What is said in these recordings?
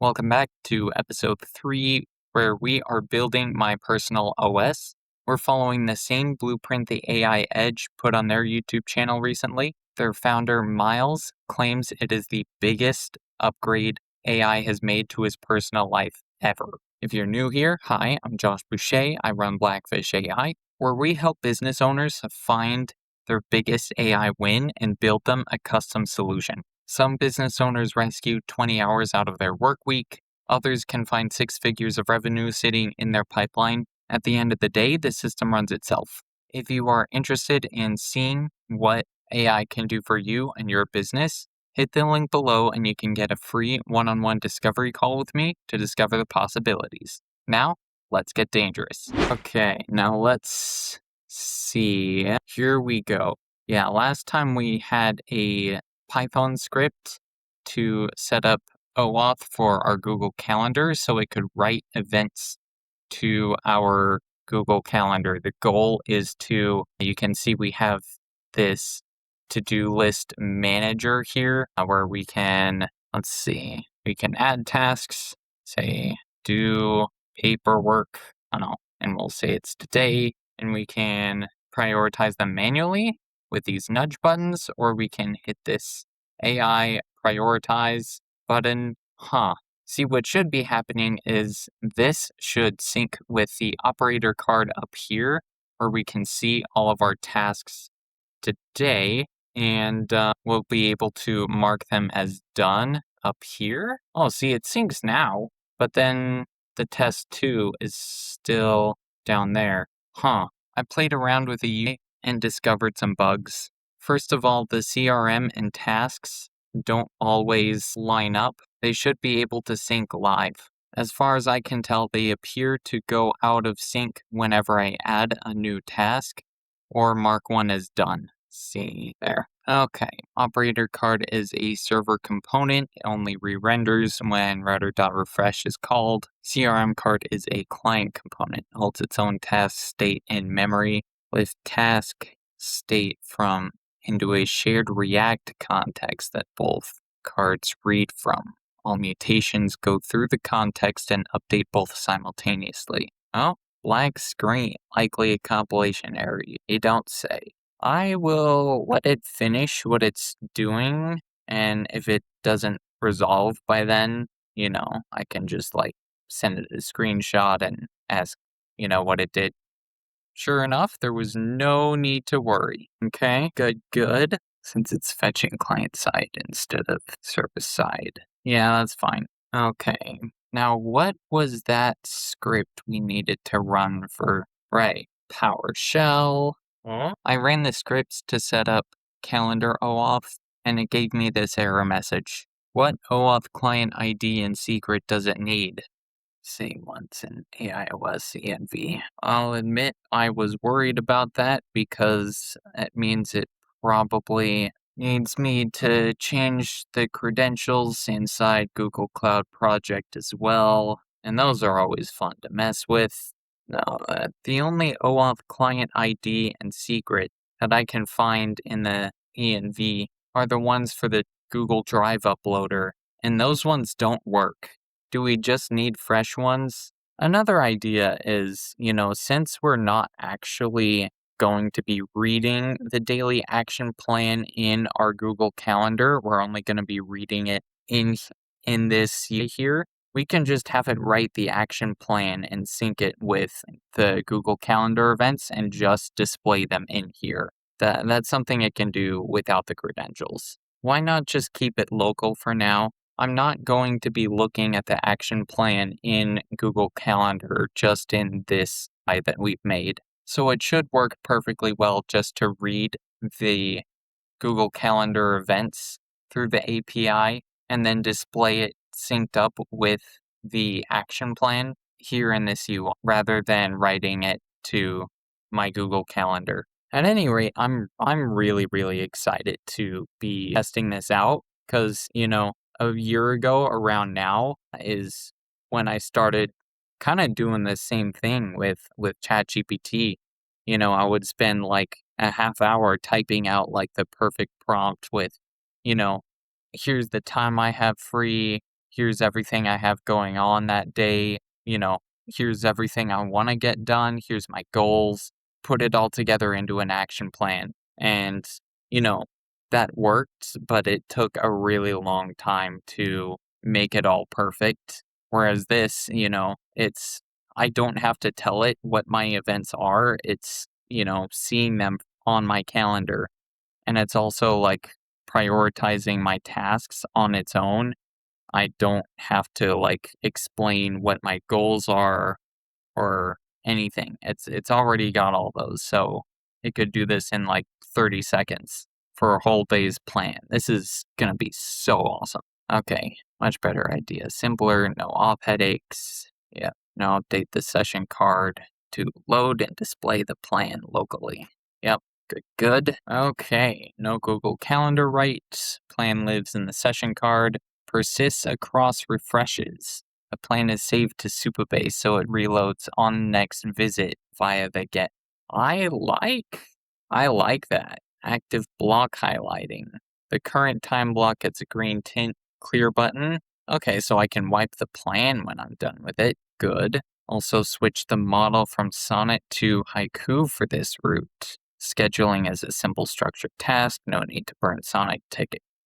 Welcome back to episode 3, where we are building my personal OS. We're following the same blueprint the AI Edge put on their YouTube channel recently. Their founder, Miles, claims it is the biggest upgrade AI has made to his personal life ever. If you're new here, hi, I'm Josh Boucher. I run Blackfish AI, where we help business owners find their biggest AI win and build them a custom solution. Some business owners rescue 20 hours out of their work week. Others can find 6 figures of revenue sitting in their pipeline. At the end of the day, the system runs itself. If you are interested in seeing what AI can do for you and your business, hit the link below and you can get a free one-on-one discovery call with me to discover the possibilities. Now, let's get dangerous. Okay, now let's see. Here we go. Yeah, last time we had a Python script to set up OAuth for our Google Calendar so it could write events to our Google Calendar. The goal is you can see we have this to-do list manager here where we can, we can add tasks, say do paperwork, and we'll say it's today, and we can prioritize them manually with these nudge buttons, or we can hit this AI prioritize button. See, what should be happening is this should sync with the operator card up here, where we can see all of our tasks today, and we'll be able to mark them as done up here. Oh, see, it syncs now, but then the test 2 is still down there. I played around with the UI and discovered some bugs. First of all, the CRM and tasks don't always line up. They should be able to sync live. As far as I can tell, they appear to go out of sync whenever I add a new task or mark one as done. See there. Okay, operator card is a server component. It only re-renders when router.refresh is called. CRM card is a client component. It holds its own task state in memory with task state into a shared React context that both cards read from. All mutations go through the context and update both simultaneously. Oh, black screen, likely a compilation error. You don't say. I will let it finish what it's doing, and if it doesn't resolve by then, I can just send it a screenshot and ask, what it did. Sure enough, there was no need to worry. Okay, good. Since it's fetching client side instead of service side. Yeah, that's fine. Okay, now what was that script we needed to run for, right, PowerShell? I ran the scripts to set up calendar OAuth, and it gave me this error message. What OAuth client ID and secret does it need? Say once in AIOS ENV. I'll admit I was worried about that because it means it probably needs me to change the credentials inside Google Cloud Project as well, and those are always fun to mess with. No, the only OAuth client ID and secret that I can find in the ENV are the ones for the Google Drive uploader, and those ones don't work. Do we just need fresh ones? Another idea is, since we're not actually going to be reading the daily action plan in our Google Calendar, we're only going to be reading it in this here. We can just have it write the action plan and sync it with the Google Calendar events and just display them in here. That's something it can do without the credentials. Why not just keep it local for now? I'm not going to be looking at the action plan in Google Calendar just in this UI that we've made. So it should work perfectly well just to read the Google Calendar events through the API and then display it synced up with the action plan here in this UI rather than writing it to my Google Calendar. At any rate, I'm really, really excited to be testing this out because, a year ago around now is when I started kind of doing the same thing with ChatGPT. I would spend a half hour typing out the perfect prompt with, here's the time I have free, here's everything I have going on that day, here's everything I want to get done, here's my goals, put it all together into an action plan. And, you know, that worked, but it took a really long time to make it all perfect. Whereas this, I don't have to tell it what my events are. It's, seeing them on my calendar. And it's also like prioritizing my tasks on its own. I don't have to like explain what my goals are or anything. It's already got all those. So it could do this in like 30 seconds for a whole day's plan. This is going to be so awesome. Okay, much better idea. Simpler, no auth headaches. Yeah, now update the session card to load and display the plan locally. Yep, good. Okay, no Google Calendar write. Plan lives in the session card. Persists across refreshes. The plan is saved to Supabase so it reloads on next visit via the get. I like that. Active block highlighting. The current time block gets a green tint clear button. Okay, so I can wipe the plan when I'm done with it. Good. Also switch the model from Sonnet to Haiku for this route. Scheduling is a simple structured task. No need to burn Sonnet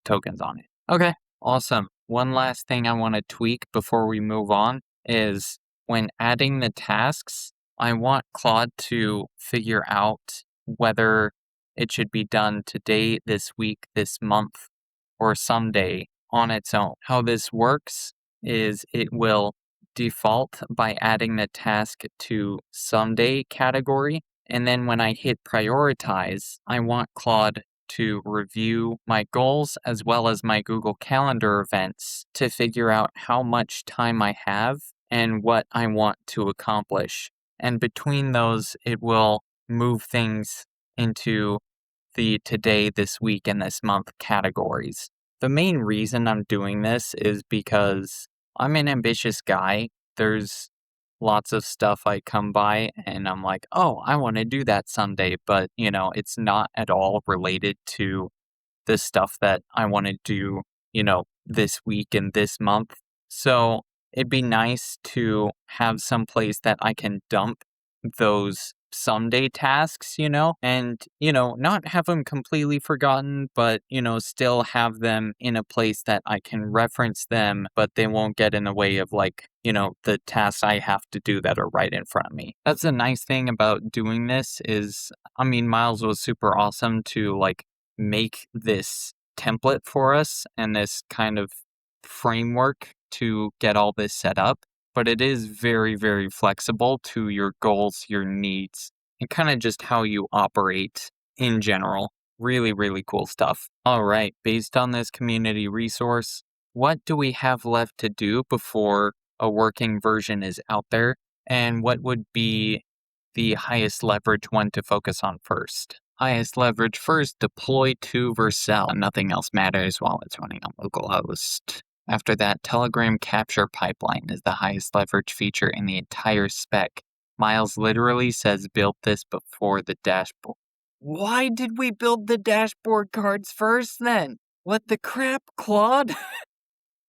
tokens on it. Okay, awesome. One last thing I want to tweak before we move on is when adding the tasks, I want Claude to figure out whether it should be done today, this week, this month, or someday on its own. How this works is it will default by adding the task to someday category. And then when I hit prioritize, I want Claude to review my goals as well as my Google Calendar events to figure out how much time I have and what I want to accomplish. And between those, it will move things into the today, this week, and this month categories. The main reason I'm doing this is because I'm an ambitious guy. There's lots of stuff I come by and I'm like, oh, I want to do that someday. But, it's not at all related to the stuff that I want to do, this week and this month. So it'd be nice to have some place that I can dump those someday tasks, and, not have them completely forgotten, but, still have them in a place that I can reference them, but they won't get in the way of like, the tasks I have to do that are right in front of me. That's the nice thing about doing this is, Miles was super awesome to like make this template for us and this kind of framework to get all this set up. But it is very, very flexible to your goals, your needs, and kind of just how you operate in general. Really, really cool stuff. All right, based on this community resource, what do we have left to do before a working version is out there? And what would be the highest leverage one to focus on first? Highest leverage first, deploy to Vercel. Nothing else matters while it's running on localhost. After that, Telegram capture pipeline is the highest leverage feature in the entire spec. Miles literally says build this before the dashboard. Why did we build the dashboard cards first then? What the crap, Claude?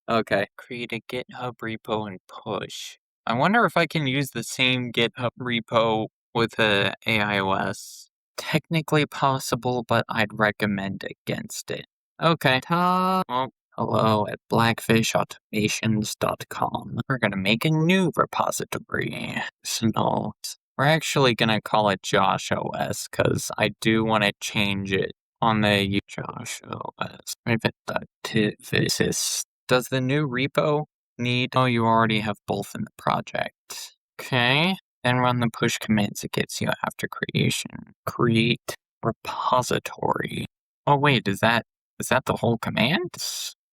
Okay. Create a GitHub repo and push. I wonder if I can use the same GitHub repo with a AIOS. Technically possible, but I'd recommend against it. Okay. Hello at blackfishautomations.com. We're going to make a new repository. So we're actually going to call it Josh OS because I do want to change it on the Josh OS. Does the new repo need... Oh, you already have both in the project. Okay. Then run the push commands it gets you after creation. Create repository. Oh, wait, is that the whole command?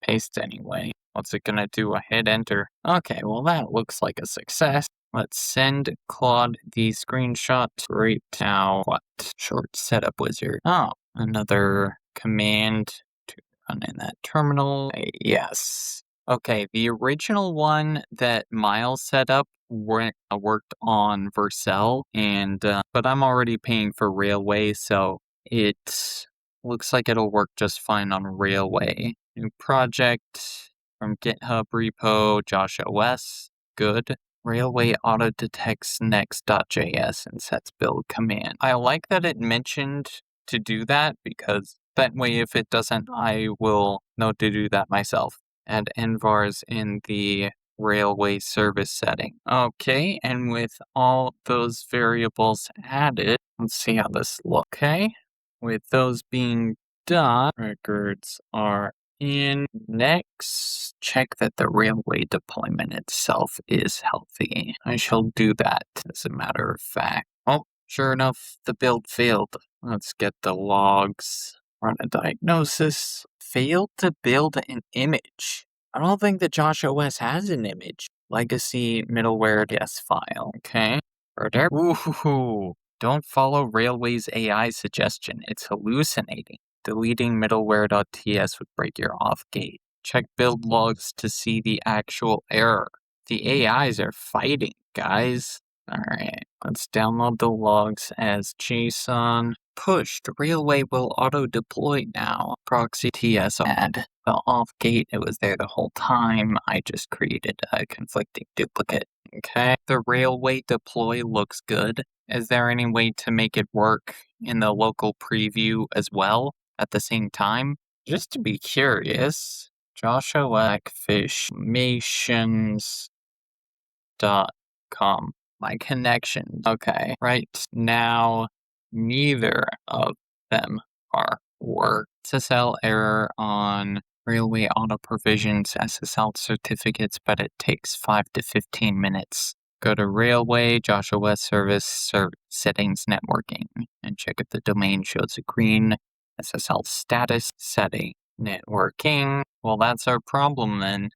Paste anyway. What's it gonna do? I hit enter. Okay, well that looks like a success. Let's send Claude the screenshot right now. What? Short setup wizard. Oh, another command to run in that terminal. Yes. Okay, the original one that Miles set up worked on Vercel, and but I'm already paying for Railway, so it looks like it'll work just fine on Railway. New project. from GitHub repo, Josh OS, good. Railway auto detects next.js and sets build command. I like that it mentioned to do that because that way if it doesn't, I will know to do that myself. Add nvars in the railway service setting. Okay, and with all those variables added, let's see how this looks. Okay, with those being done, records are in. Next, check that the railway deployment itself is healthy. I shall do that as a matter of fact. Oh, sure enough, the build failed. Let's get the logs. Run a diagnosis. Failed to build an image. I don't think that Josh OS has an image. Legacy middleware yes file. Okay. Further. Ooh. Don't follow Railway's AI suggestion. It's hallucinating. Deleting middleware.ts would break your auth gate. Check build logs to see the actual error. The AIs are fighting, guys. Alright, let's download the logs as JSON. Pushed. Railway will auto-deploy now. Proxy TS add. The auth gate, it was there the whole time. I just created a conflicting duplicate. Okay. The Railway deploy looks good. Is there any way to make it work in the local preview as well at the same time? Just to be curious, Joshua Blackfishmations.com. My connection. Okay, right now, neither of them are work. SSL error on Railway auto provisions SSL certificates, but it takes 5 to 15 minutes. Go to Railway, Josh OS service, settings, networking, and check if the domain shows a green SSL status setting. Networking. Well, that's our problem then.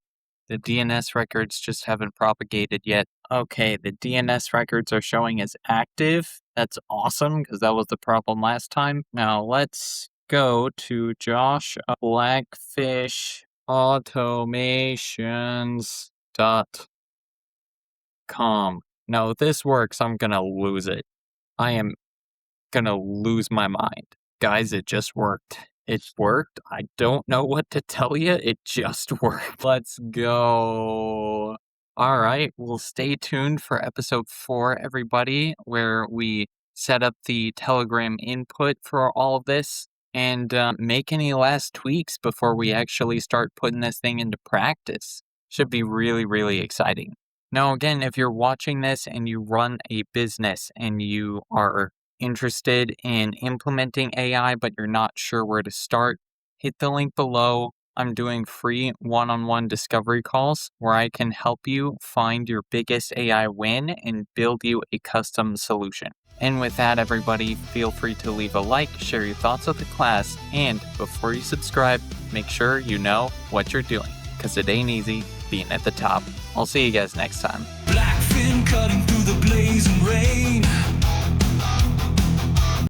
The DNS records just haven't propagated yet. Okay, the DNS records are showing as active. That's awesome, because that was the problem last time. Now let's go to Josh Blackfish Automations.com. No, if this works, I'm gonna lose it. I am gonna lose my mind. Guys, it just worked. It worked. I don't know what to tell you. It just worked. Let's go. All right. Well, stay tuned for episode 4, everybody, where we set up the Telegram input for all of this and make any last tweaks before we actually start putting this thing into practice. Should be really, really exciting. Now, again, if you're watching this and you run a business and you are interested in implementing AI, but you're not sure where to start, hit the link below. I'm doing free one-on-one discovery calls where I can help you find your biggest AI win and build you a custom solution. And with that, everybody, feel free to leave a like, share your thoughts with the class, and before you subscribe, make sure you know what you're doing, because it ain't easy being at the top. I'll see you guys next time.